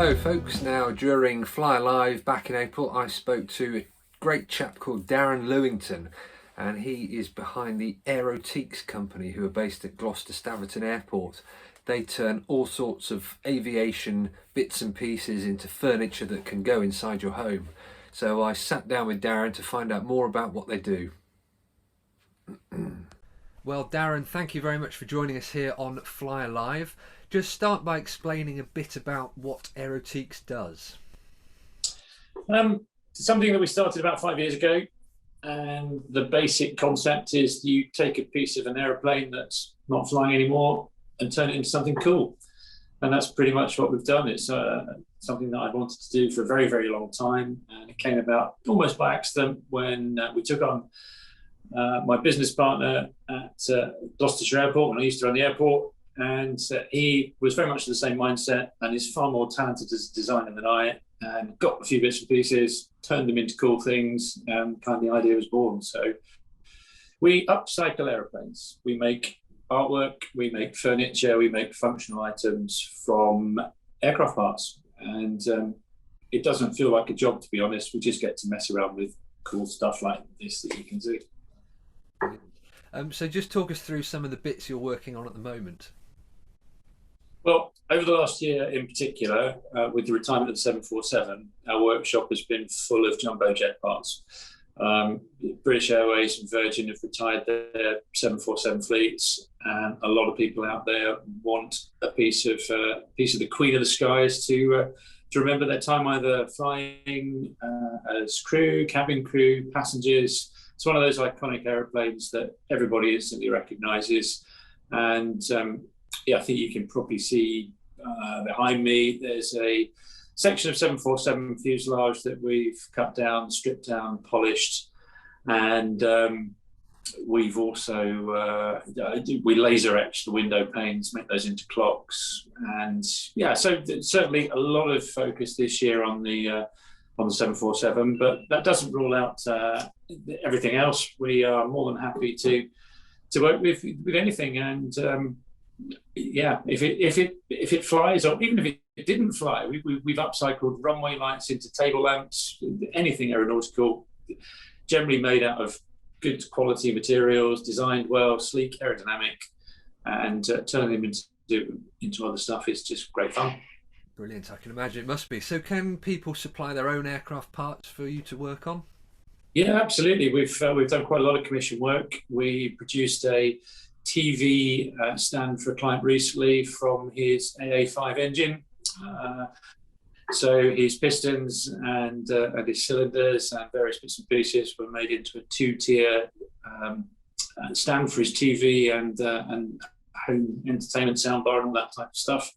Hello folks, now during Fly Live back in April I spoke to a great chap called Darren Lewington, and he is behind the Aeroteks company who are based at Gloucester Staverton Airport. They turn all sorts of aviation bits and pieces into furniture that can go inside your home. So I sat down with Darren to find out more about what they do. Well, Darren, thank you very much for joining us here on Fly Live. Just start by explaining a bit about what Aeroteks does. Something that we started about 5 years ago, and the basic concept is you take a piece of an aeroplane that's not flying anymore and turn it into something cool. And that's pretty much what we've done. It's something that I wanted to do for a very, very long time. And it came about almost by accident when we took on my business partner at Gloucestershire Airport when I used to run the airport. And he was very much the same mindset and is far more talented as a designer than I, and got a few bits and pieces, turned them into cool things, and kind of the idea was born. So we upcycle airplanes. We make artwork, we make furniture, we make functional items from aircraft parts. And it doesn't feel like a job, to be honest. We just get to mess around with cool stuff like this that you can do. So just talk us through some of the bits you're working on at the moment. Well, over the last year in particular, with the retirement of the 747, our workshop has been full of jumbo jet parts. British Airways and Virgin have retired their 747 fleets, and a lot of people out there want a piece of the Queen of the Skies to remember their time either flying as crew, cabin crew, passengers. It's one of those iconic aeroplanes that everybody instantly recognises, and I think you can probably see behind me, there's a section of 747 fuselage that we've cut down, stripped down, polished, and we've also we laser etch the window panes, make those into clocks, and so certainly a lot of focus this year on the 747, but that doesn't rule out everything else. We are more than happy to work with anything, and if it flies, or even if it didn't fly, we've upcycled runway lights into table lamps, anything aeronautical, generally made out of good quality materials, designed well, sleek, aerodynamic, and turning them into other stuff is just great fun. Brilliant, I can imagine it must be. So can people supply their own aircraft parts for you to work on? Yeah, absolutely. We've done quite a lot of commission work. We produced a TV stand for a client recently from his AA5 engine. So his pistons and his cylinders and various bits and pieces were made into a two-tier stand for his TV and home entertainment soundbar and all that type of stuff.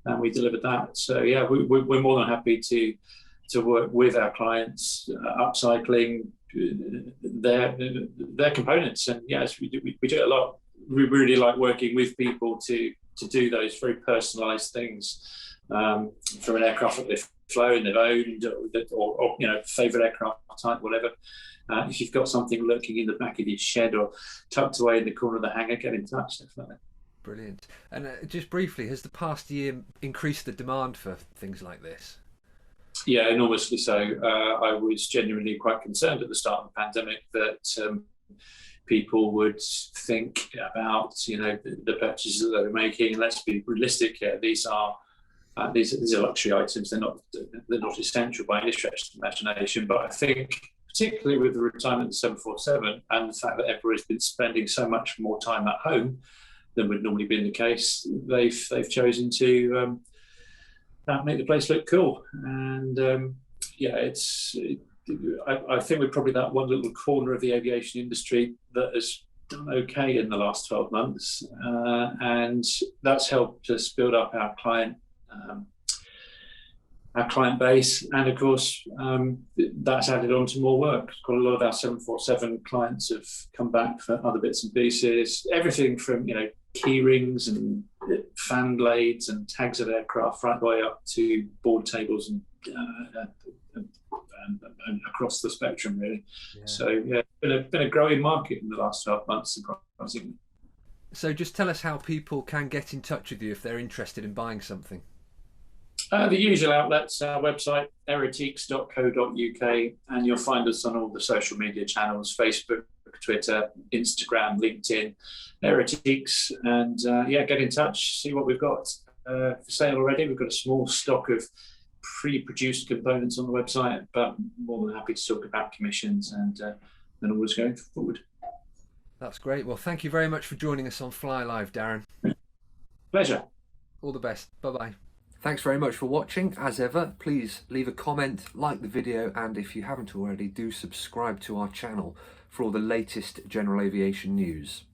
And we delivered that. So yeah, we're more than happy to work with our clients, upcycling their components. And yes, we do it a lot. We really like working with people to do those very personalised things, from an aircraft that they've flown, they've owned, or favourite aircraft type, whatever. If you've got something lurking in the back of your shed or tucked away in the corner of the hangar, get in touch, definitely. Brilliant. And just briefly, has the past year increased the demand for things like this? Yeah, enormously so. I was genuinely quite concerned at the start of the pandemic that people would think about the purchases that they were making. Let's be realistic here. These are luxury items. They're not essential by any stretch of the imagination. But I think, particularly with the retirement of the 747 and the fact that everybody's been spending so much more time at home than would normally be the case, they've chosen to make the place look cool. And I think we're probably that one little corner of the aviation industry that has done okay in the last 12 months, and that's helped us build up our client base, and of course that's added on to more work. Quite a lot of our 747 clients have come back for other bits and pieces, everything from key rings and fan blades and tags of aircraft right the way up to board tables and across the spectrum, really. Yeah. So yeah, it's been a growing market in the last 12 months, surprisingly. So just tell us how people can get in touch with you if they're interested in buying something. The usual outlets, our website, aeroteks.co.uk, and you'll find us on all the social media channels, Facebook, Twitter, Instagram, LinkedIn, Aeroteks, and get in touch, see what we've got for sale already. We've got a small stock of pre-produced components on the website, but more than happy to talk about commissions and always going forward. That's great. Well, thank you very much for joining us on Fly Live, Darren. Pleasure. All the best. Bye-bye. Thanks very much for watching. As ever, please leave a comment, like the video, and if you haven't already, do subscribe to our channel for all the latest general aviation news.